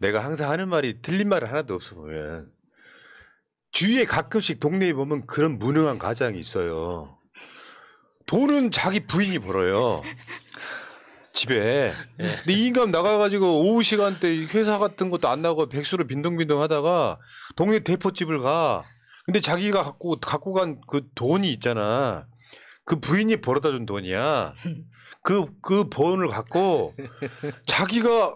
내가 항상 하는 말이 틀린 말이 하나도 없어 보면 주위에 가끔씩 동네에 보면 그런 무능한 가장이 있어요. 돈은 자기 부인이 벌어요. 집에. 근데 이 인간 나가가지고 오후 시간대 회사 같은 것도 안 나가고 백수로 빈둥빈둥 하다가 동네 대포집을 가. 근데 자기가 갖고 간 그 돈이 있잖아. 그 부인이 벌어다 준 돈이야. 그 돈을 갖고 자기가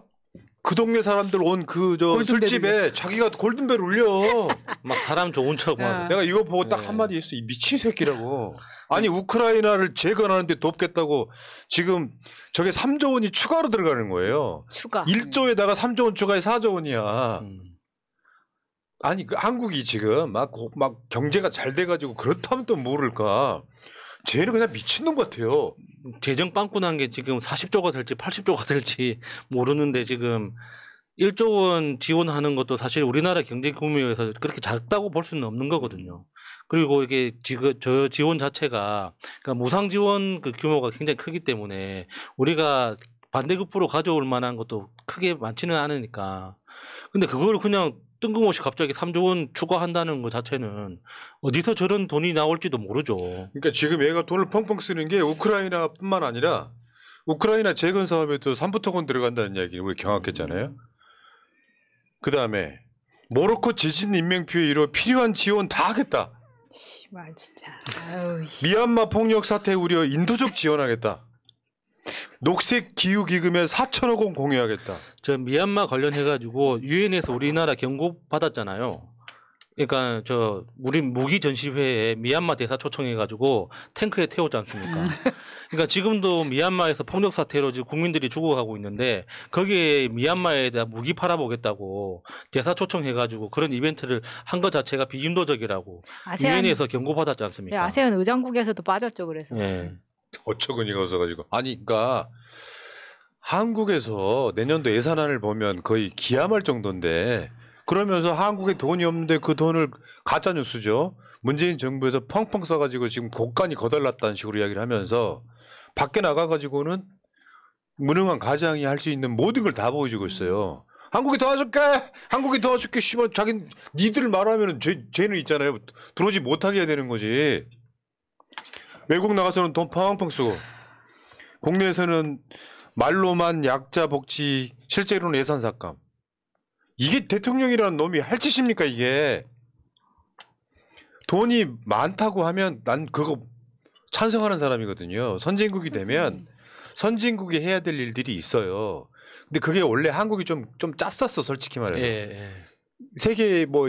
그 동네 사람들 온 그 저 술집에 자기가 골든벨 울려. 막 사람 좋은 척 막. 내가 이거 보고 딱 한마디 했어. 이 미친 새끼라고. 아니 우크라이나를 재건하는데 돕겠다고 지금 저게 3조 원이 추가로 들어가는 거예요. 추가. 1조에다가 3조 원 추가해 4조 원이야. 아니 그 한국이 지금 막 경제가 잘 돼가지고 그렇다면 또 모를까. 쟤는 그냥 미친놈 같아요. 재정 빵꾸난 게 지금 40조가 될지 80조가 될지 모르는데 지금 1조 원 지원하는 것도 사실 우리나라 경제 규모에서 그렇게 작다고 볼 수는 없는 거거든요. 그리고 이게 지금 저 지원 자체가 그러니까 무상 지원 그 규모가 굉장히 크기 때문에 우리가 반대급부로 가져올 만한 것도 크게 많지는 않으니까. 근데 그걸 그냥 뜬금없이 갑자기 3조 원 추가한다는 것 자체는 어디서 저런 돈이 나올지도 모르죠. 그러니까 지금 얘가 돈을 펑펑 쓰는 게 우크라이나뿐만 아니라 우크라이나 재건 사업에도 3부토건 들어간다는 이야기 우리 경악했잖아요. 그다음에 모로코 지진 인명피해 이후 필요한 지원 다 하겠다. 씨발 진짜. 아유, 미얀마 폭력 사태 우려 인도적 지원하겠다. 녹색 기후 기금에 4천억 원 공유하겠다. 저 미얀마 관련해가지고 유엔에서 우리나라 경고 받았잖아요. 그러니까 저 우리 무기 전시회에 미얀마 대사 초청해가지고 탱크에 태웠지 않습니까? 그러니까 지금도 미얀마에서 폭력 사태로 지금 국민들이 죽어가고 있는데 거기에 미얀마에다 무기 팔아보겠다고 대사 초청해가지고 그런 이벤트를 한 것 자체가 비인도적이라고 유엔에서 경고 받았지 않습니까? 네, 아세안 의장국에서도 빠졌죠, 그래서. 네. 어처구니가 없어가지고. 아니, 그러니까 한국에서 내년도 예산안을 보면 거의 기함할 정도인데 그러면서 한국에 돈이 없는데 그 돈을 가짜 뉴스죠. 문재인 정부에서 펑펑 써가지고 지금 곳간이 거덜났다는 식으로 이야기를 하면서 밖에 나가가지고는 무능한 가장이 할 수 있는 모든 걸 다 보여주고 있어요. 한국이 도와줄게! 한국이 도와줄게! 씨발, 니들 말하면은 죄는 있잖아요. 들어오지 못하게 해야 되는 거지. 외국 나가서는 돈 펑펑 쓰고 국내에서는 말로만 약자 복지 실제로는 예산 삭감. 이게 대통령이라는 놈이 할 짓입니까 이게. 돈이 많다고 하면 난 그거 찬성하는 사람이거든요. 선진국이 되면 선진국이 해야 될 일들이 있어요. 근데 그게 원래 한국이 좀 짰었어 솔직히 말해서. 예. 세계 뭐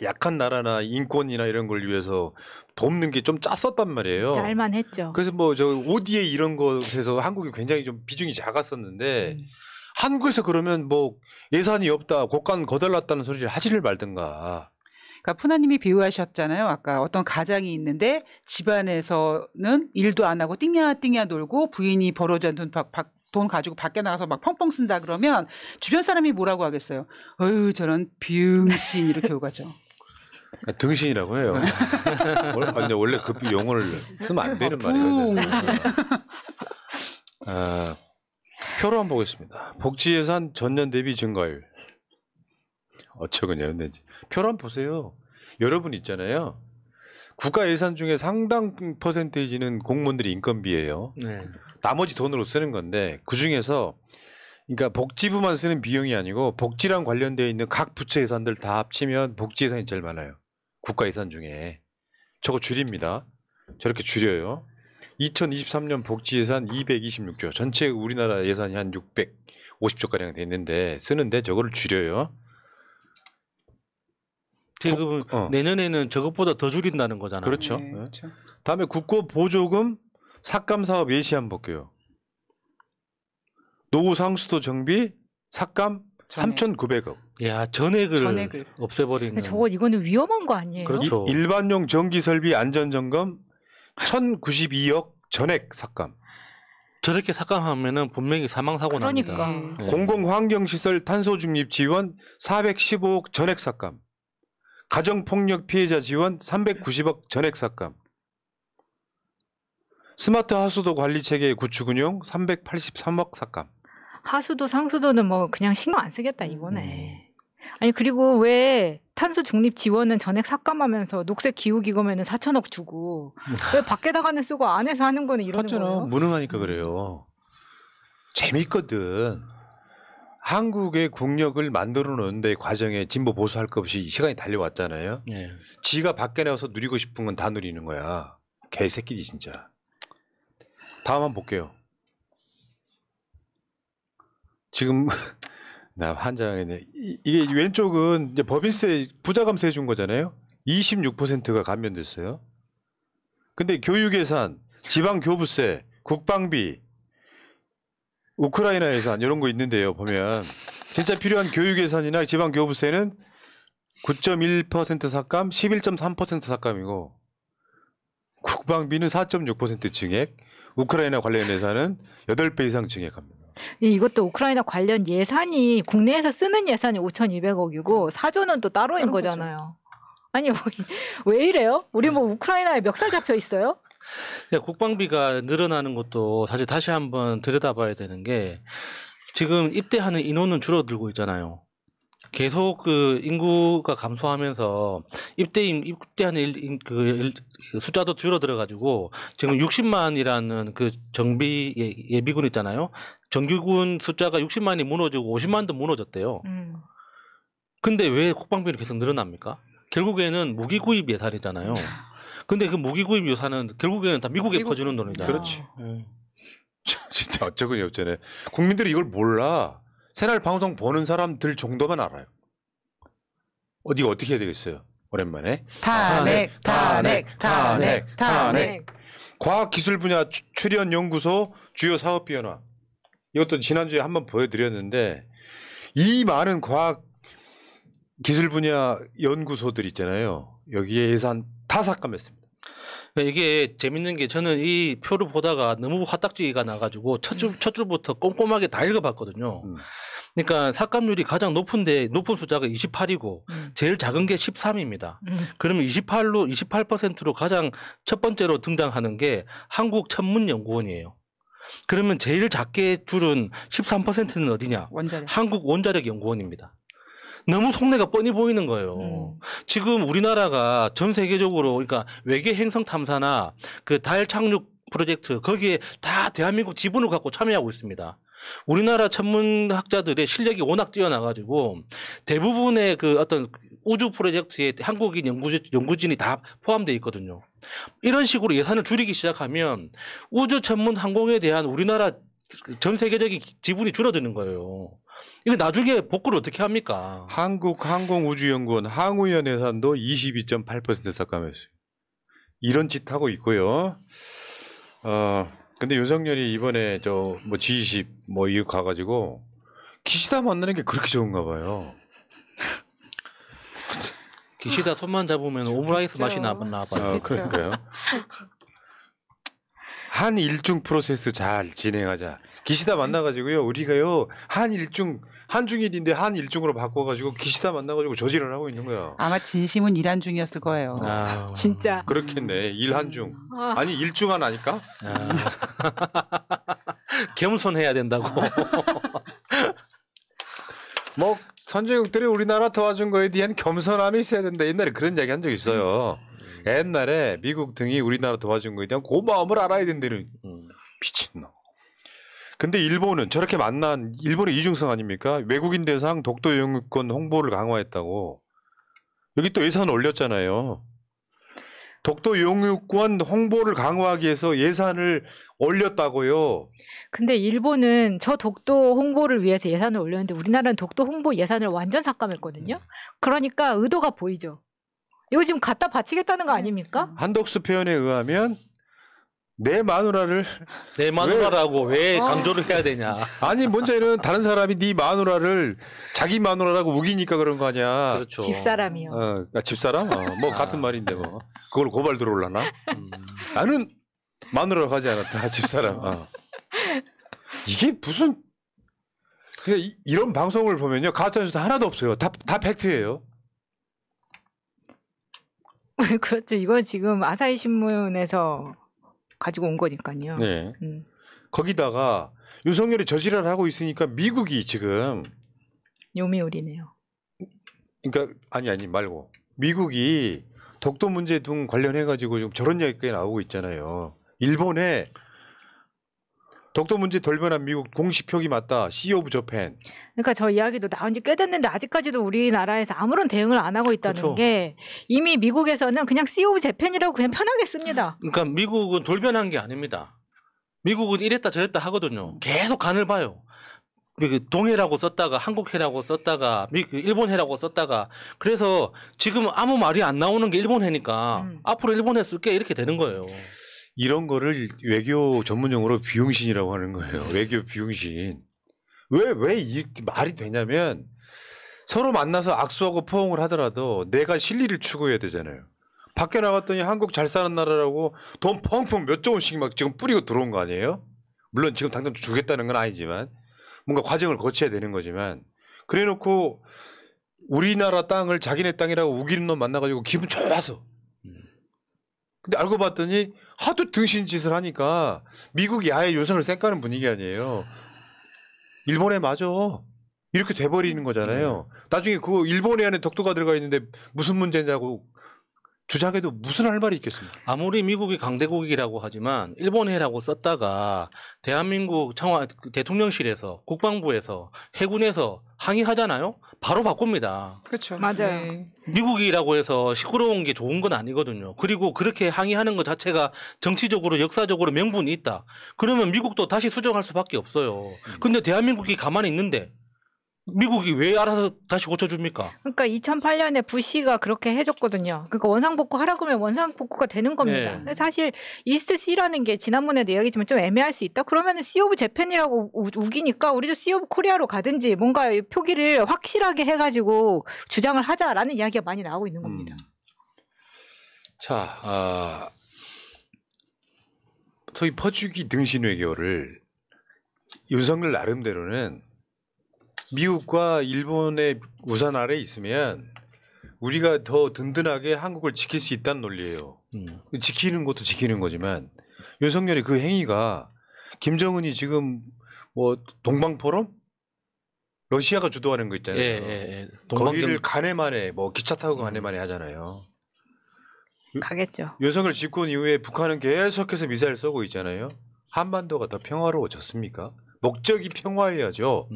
약한 나라나 인권이나 이런 걸 위해서 돕는 게 좀 짰었단 말이에요. 짤만 했죠. 그래서 뭐 저 ODA 이런 것에서 한국이 굉장히 좀 비중이 작았었는데 한국에서 그러면 뭐 예산이 없다, 곳간 거덜났다는 소리를 하지를 말든가. 그러니까 푸나님이 비유하셨잖아요. 아까 어떤 가장이 있는데 집안에서는 일도 안 하고 띵야 놀고 부인이 벌어준 돈 가지고 밖에 나가서 막 펑펑 쓴다 그러면 주변 사람이 뭐라고 하겠어요. 어휴 저런 비응신 이렇게 오가죠. 등신이라고 해요. 근데 원래 그 용어를 쓰면 안 되는 말이에요. 표로 한번 보겠습니다. 복지예산 전년 대비 증가율. 어쩌겠냐 근데 표로 한번 보세요. 여러분 있잖아요. 국가 예산 중에 상당 퍼센테이지는 공무원들이 인건비예요. 네. 나머지 돈으로 쓰는 건데 그중에서 그러니까 복지부만 쓰는 비용이 아니고 복지랑 관련되어 있는 각 부처 예산들 다 합치면 복지 예산이 제일 많아요. 국가 예산 중에. 저거 줄입니다. 저렇게 줄여요. 2023년 복지 예산 226조. 전체 우리나라 예산이 한 650조가량 됐는데 쓰는데 저거를 줄여요. 지금 내년에는 저것보다 더 줄인다는 거잖아요. 그렇죠. 네, 그렇죠. 다음에 국고보조금 삭감 사업 예시 한번 볼게요. 노후 상수도 정비 삭감 3,900억. 야 전액을 없애버리는. 이거는 위험한 거 아니에요? 그렇죠. 일반용 전기 설비 안전 점검 1,092억 전액 삭감. 저렇게 삭감하면은 분명히 사망 사고 납니다. 그러니까. 네. 공공환경시설 탄소 중립 지원 415억 전액 삭감. 가정폭력 피해자 지원 390억 전액 삭감. 스마트 하수도 관리 체계 구축 운용 383억 삭감. 하수도 상수도는 뭐 그냥 신경 안 쓰겠다 이거네. 아니 그리고 왜 탄소 중립 지원은 전액 삭감하면서 녹색 기후 기금에는 4천억 주고 왜 밖에다가는 쓰고 안에서 하는 거는 이러는 맞잖아. 거예요? 무능하니까 그래요. 재밌거든. 한국의 국력을 만들어 놓는데 과정에 진보 보수할 것 없이 시간이 달려왔잖아요. 예. 지가 밖에 나가서 누리고 싶은 건 다 누리는 거야. 개새끼지 진짜. 다음 한번 볼게요. 지금 나 환장하겠네. 이게 왼쪽은 이제 법인세 부자감세 준 거잖아요. 26%가 감면됐어요. 근데 교육 예산, 지방 교부세, 국방비, 우크라이나 예산 이런 거 있는데요. 보면 진짜 필요한 교육 예산이나 지방 교부세는 9.1% 삭감, 11.3% 삭감이고 국방비는 4.6% 증액, 우크라이나 관련 예산은 8배 이상 증액합니다. 이것도 우크라이나 관련 예산이 국내에서 쓰는 예산이 5,200억이고 사조는 또 따로인 다른 거죠. 거잖아요. 아니 왜 이래요? 우리 뭐 우크라이나에 멱살 잡혀 있어요? 국방비가 늘어나는 것도 사실 다시 한번 들여다봐야 되는 게 지금 입대하는 인원은 줄어들고 있잖아요. 계속 그 인구가 감소하면서 입대하는 숫자도 줄어들어 가지고 지금 60만이라는 그 정비 예비군 있잖아요. 정규군 숫자가 60만이 무너지고 50만도 무너졌대요. 근데 왜 국방비는 계속 늘어납니까? 결국에는 무기 구입 예산이잖아요. 근데 그 무기 구입 예산은 결국에는 다 미국에 퍼주는 돈이잖아요. 그렇지. 진짜 어처구니 없잖아요. 국민들이 이걸 몰라. 새날 방송 보는 사람들 정도만 알아요. 어디가 어떻게 해야 되겠어요? 오랜만에. 탄핵. 과학기술 분야 출연 연구소 주요 사업비 현황. 이것도 지난주에 한번 보여드렸는데 이 많은 과학기술 분야 연구소들 있잖아요. 여기에 예산 다 삭감했습니다. 이게 재밌는 게 저는 이 표를 보다가 너무 화딱지가 나가지고 첫 줄부터 꼼꼼하게 다 읽어봤거든요. 그러니까 삭감률이 가장 높은 숫자가 28이고 제일 작은 게 13입니다. 그러면 28%로 가장 첫 번째로 등장하는 게 한국천문연구원이에요. 그러면 제일 작게 줄은 13%는 어디냐? 원자력. 한국원자력연구원입니다. 너무 속내가 뻔히 보이는 거예요. 지금 우리나라가 전 세계적으로 그러니까 외계 행성 탐사나 그 달 착륙 프로젝트 거기에 다 대한민국 지분을 갖고 참여하고 있습니다. 우리나라 천문학자들의 실력이 워낙 뛰어나가지고 대부분의 그 어떤 우주 프로젝트에 한국인 연구진이 다 포함되어 있거든요. 이런 식으로 예산을 줄이기 시작하면 우주 천문 항공에 대한 우리나라 전 세계적인 지분이 줄어드는 거예요. 이거 나중에 복구를 어떻게 합니까? 한국항공우주연구원 항우연 예산도 22.8% 삭감했어요. 이런 짓 하고 있고요. 근데 윤석열이 이번에 저 뭐 G20 뭐 이거 가가지고 기시다 만나는 게 그렇게 좋은가 봐요. 기시다 손만 잡으면 오므라이스 맛이 나봤나 봐요. 그러니까요. 한일중 프로세스 잘 진행하자. 기시다 만나가지고요. 우리가요 한중일인데 한일중으로 바꿔가지고 기시다 만나가지고 저지를 하고 있는 거야. 아마 진심은 일한 중이었을 거예요. 진짜. 그렇겠네. 일한중. 아니 일중한 아닐까? 겸손해야 된다고. 뭐 선진국들이 우리나라 도와준 거에 대한 겸손함이 있어야 된다. 옛날에 그런 이야기 한 적 있어요. 옛날에 미국 등이 우리나라 도와준 거에 대한 고마움을 알아야 된다는 미친놈. 근데 일본은 저렇게 만난 일본의 이중성 아닙니까? 외국인 대상 독도 영유권 홍보를 강화했다고. 여기 또 예산을 올렸잖아요. 독도 영유권 홍보를 강화하기 위해서 예산을 올렸다고요. 근데 일본은 저 독도 홍보를 위해서 예산을 올렸는데 우리나라는 독도 홍보 예산을 완전 삭감했거든요. 그러니까 의도가 보이죠. 이거 지금 갖다 바치겠다는 거 아닙니까? 한덕수 표현에 의하면 내 마누라를 내 마누라라고 왜 강조를 해야 되냐. 아니 문제는 다른 사람이 네 마누라를 자기 마누라라고 우기니까 그런 거 아니야. 그렇죠. 집사람이요. 집사람? 뭐 같은 말인데 뭐 그걸 고발 들어올라나? 나는 마누라라고 하지 않았다. 집사람. 이게 무슨 이런 방송을 보면요 가짜 뉴스 하나도 없어요. 다 팩트예요. 그렇죠. 이건 지금 아사히 신문에서 가지고 온 거니까요. 네. 거기다가 윤석열이 저지랄 하고 있으니까 미국이 지금 요미우리네요. 그러니까 아니 말고 미국이 독도 문제 등 관련해 가지고 좀 저런 이야기까지 나오고 있잖아요. 일본에 독도 문제 돌변한 미국 공식 표기 맞다. 시 오브 저펜. 그러니까 저 이야기도 나온 지 꽤 됐는데 아직까지도 우리나라에서 아무런 대응을 안 하고 있다는 그렇죠. 게 이미 미국에서는 그냥 C 오브 재팬이라고 그냥 편하게 씁니다. 그러니까 미국은 돌변한 게 아닙니다. 미국은 이랬다 저랬다 하거든요. 계속 간을 봐요. 동해라고 썼다가 한국해라고 썼다가 일본해라고 썼다가 그래서 지금 아무 말이 안 나오는 게 일본해니까 앞으로 일본해 쓸게 이렇게 되는 거예요. 이런 거를 외교 전문용어로 비용신이라고 하는 거예요. 외교 비용신. 왜 이 말이 되냐면 서로 만나서 악수하고 포옹을 하더라도 내가 실리를 추구해야 되잖아요. 밖에 나갔더니 한국 잘 사는 나라라고 돈 펑펑 몇 조 원씩 막 지금 뿌리고 들어온 거 아니에요? 물론 지금 당장 주겠다는 건 아니지만 뭔가 과정을 거쳐야 되는 거지만 그래 놓고 우리나라 땅을 자기네 땅이라고 우기는 놈 만나가지고 기분 좋아서 근데 알고 봤더니 하도 등신 짓을 하니까 미국이 아예 윤석을 쌩까는 분위기 아니에요. 일본에 맞아. 이렇게 돼버리는 거잖아요. 나중에 그 일본에 안에 독도가 들어가 있는데 무슨 문제냐고 주장해도 무슨 할 말이 있겠습니까? 아무리 미국이 강대국이라고 하지만 일본해라고 썼다가 대한민국 대통령실에서 국방부에서 해군에서 항의하잖아요. 바로 바꿉니다. 그렇죠. 맞아요. 미국이라고 해서 시끄러운 게 좋은 건 아니거든요. 그리고 그렇게 항의하는 것 자체가 정치적으로 역사적으로 명분이 있다. 그러면 미국도 다시 수정할 수밖에 없어요. 근데 대한민국이 가만히 있는데 미국이 왜 알아서 다시 고쳐줍니까? 그러니까 2008년에 부시가 그렇게 해줬거든요. 그러니까 원상복구 하라고 그러면 원상복구가 되는 겁니다. 네. 사실 이스트 C라는 게 지난번에도 이야기했지만 좀 애매할 수 있다. 그러면은 C 오브 재팬이라고 우기니까 우리도 C 오브 코리아로 가든지 뭔가 표기를 확실하게 해가지고 주장을 하자라는 이야기가 많이 나오고 있는 겁니다. 자, 소위 퍼주기 등신 외교를 윤석열 나름대로는 미국과 일본의 우산 아래에 있으면 우리가 더 든든하게 한국을 지킬 수 있다는 논리예요. 지키는 것도 지키는 거지만 윤석열의 그 행위가 김정은이 지금 뭐 동방포럼? 러시아가 주도하는 거 있잖아요. 예. 거기를 간에만에 뭐 기차 타고 간에만에 하잖아요. 가겠죠. 윤석열 집권 이후에 북한은 계속해서 미사일 쏘고 있잖아요. 한반도가 더 평화로워졌습니까? 목적이 평화해야죠.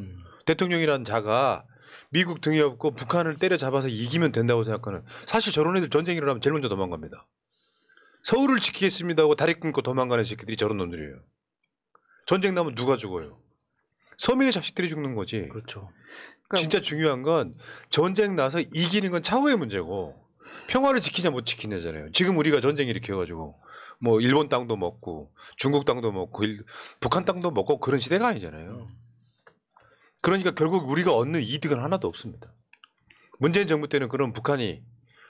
대통령이란 자가 미국 등에 업고 북한을 때려잡아서 이기면 된다고 생각하는 사실 저런 애들 전쟁 일어나면 제일 먼저 도망갑니다. 서울을 지키겠습니다 하고 다리 끊고 도망가는 새끼들이 저런 놈들이에요. 전쟁 나면 누가 죽어요? 서민의 자식들이 죽는 거지. 그렇죠. 진짜 중요한 건 전쟁 나서 이기는 건 차후의 문제고 평화를 지키냐 못 지키냐잖아요. 지금 우리가 전쟁 일으켜가지고 뭐 일본 땅도 먹고 중국 땅도 먹고 북한 땅도 먹고 그런 시대가 아니잖아요. 그러니까 결국 우리가 얻는 이득은 하나도 없습니다. 문재인 정부 때는 그럼 북한이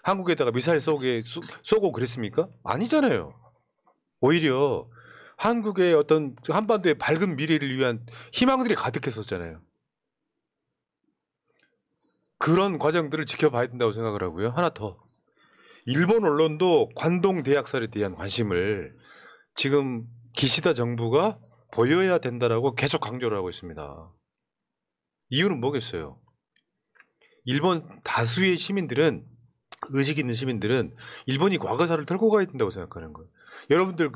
한국에다가 미사일 쏘고 그랬습니까? 아니잖아요. 오히려 한국의 어떤 한반도의 밝은 미래를 위한 희망들이 가득했었잖아요. 그런 과정들을 지켜봐야 된다고 생각을 하고요. 하나 더. 일본 언론도 관동 대학살에 대한 관심을 지금 기시다 정부가 보여야 된다라고 계속 강조를 하고 있습니다. 이유는 뭐겠어요? 일본 다수의 시민들은 의식 있는 시민들은 일본이 과거사를 털고 가야 된다고 생각하는 거예요. 여러분들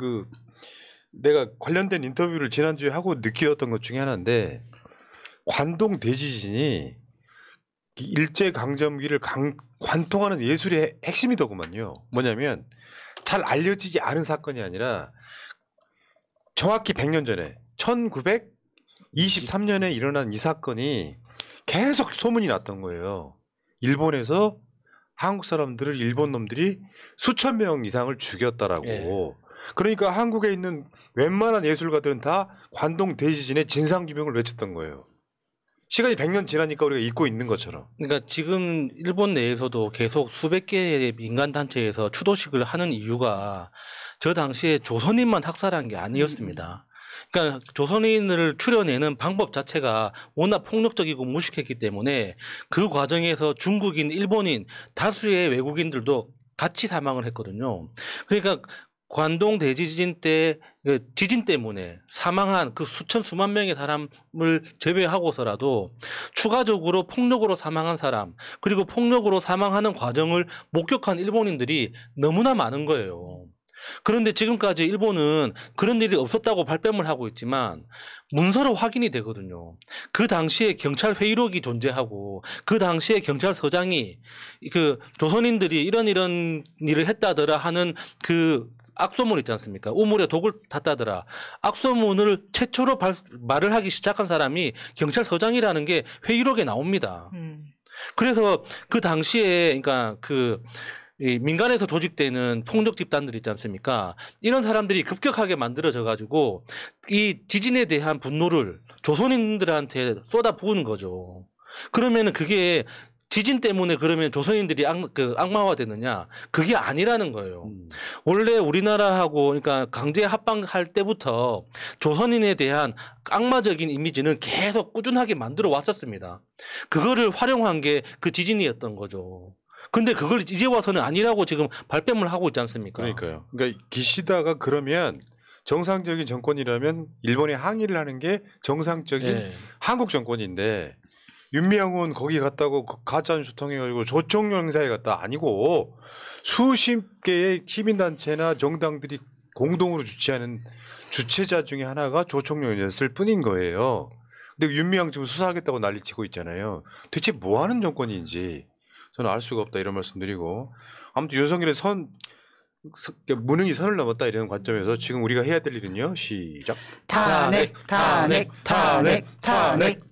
내가 관련된 인터뷰를 지난주에 하고 느꼈던 것 중에 하나인데 관동 대지진이 일제강점기를 관통하는 예술의 핵심이더구만요. 뭐냐면 잘 알려지지 않은 사건이 아니라 정확히 100년 전에 1923년에 일어난 이 사건이 계속 소문이 났던 거예요. 일본에서 한국 사람들을 일본 놈들이 수천 명 이상을 죽였다라고. 예. 그러니까 한국에 있는 웬만한 예술가들은 다 관동 대지진의 진상규명을 외쳤던 거예요. 시간이 100년 지나니까 우리가 잊고 있는 것처럼. 그러니까 지금 일본 내에서도 계속 수백 개의 민간 단체에서 추도식을 하는 이유가 저 당시에 조선인만 학살한 게 아니었습니다. 그러니까 조선인을 추려내는 방법 자체가 워낙 폭력적이고 무식했기 때문에 그 과정에서 중국인, 일본인, 다수의 외국인들도 같이 사망을 했거든요. 그러니까 관동 대지진 때 그 지진 때문에 사망한 그 수만 명의 사람을 제외하고서라도 추가적으로 폭력으로 사망한 사람 그리고 폭력으로 사망하는 과정을 목격한 일본인들이 너무나 많은 거예요. 그런데 지금까지 일본은 그런 일이 없었다고 발뺌을 하고 있지만 문서로 확인이 되거든요. 그 당시에 경찰 회의록이 존재하고 그 당시에 경찰서장이 그 조선인들이 이런 일을 했다더라 하는 그 악소문 있지 않습니까? 우물에 독을 탔다더라. 악소문을 최초로 말을 하기 시작한 사람이 경찰서장이라는 게 회의록에 나옵니다. 그래서 그 당시에 그러니까 이 민간에서 조직되는 폭력 집단들 있지 않습니까? 이런 사람들이 급격하게 만들어져 가지고 이 지진에 대한 분노를 조선인들한테 쏟아부은 거죠. 그러면은 그게 지진 때문에 그러면 조선인들이 악마화 되느냐? 그게 아니라는 거예요. 원래 우리나라하고 그러니까 강제 합방할 때부터 조선인에 대한 악마적인 이미지는 계속 꾸준하게 만들어 왔었습니다. 그거를 활용한 게 그 지진이었던 거죠. 근데 그걸 이제 와서는 아니라고 지금 발뺌을 하고 있지 않습니까? 그러니까요. 그러니까 기시다가 그러면 정상적인 정권이라면 일본에 항의를 하는 게 정상적인 네. 한국 정권인데 윤미향은 거기 갔다고 가짜뉴스 통해가지고 조총련 행사에 갔다 아니고 수십 개의 시민단체나 정당들이 공동으로 주최하는 주최자 중에 하나가 조총련이었을 뿐인 거예요. 근데 윤미향 지금 수사하겠다고 난리치고 있잖아요. 대체 뭐 하는 정권인지 저는 알 수가 없다 이런 말씀드리고 아무튼 윤석열의 무능이 선을 넘었다 이런 관점에서 지금 우리가 해야 될 일은요. 시작. 탄핵, 탄핵, 탄핵, 탄핵.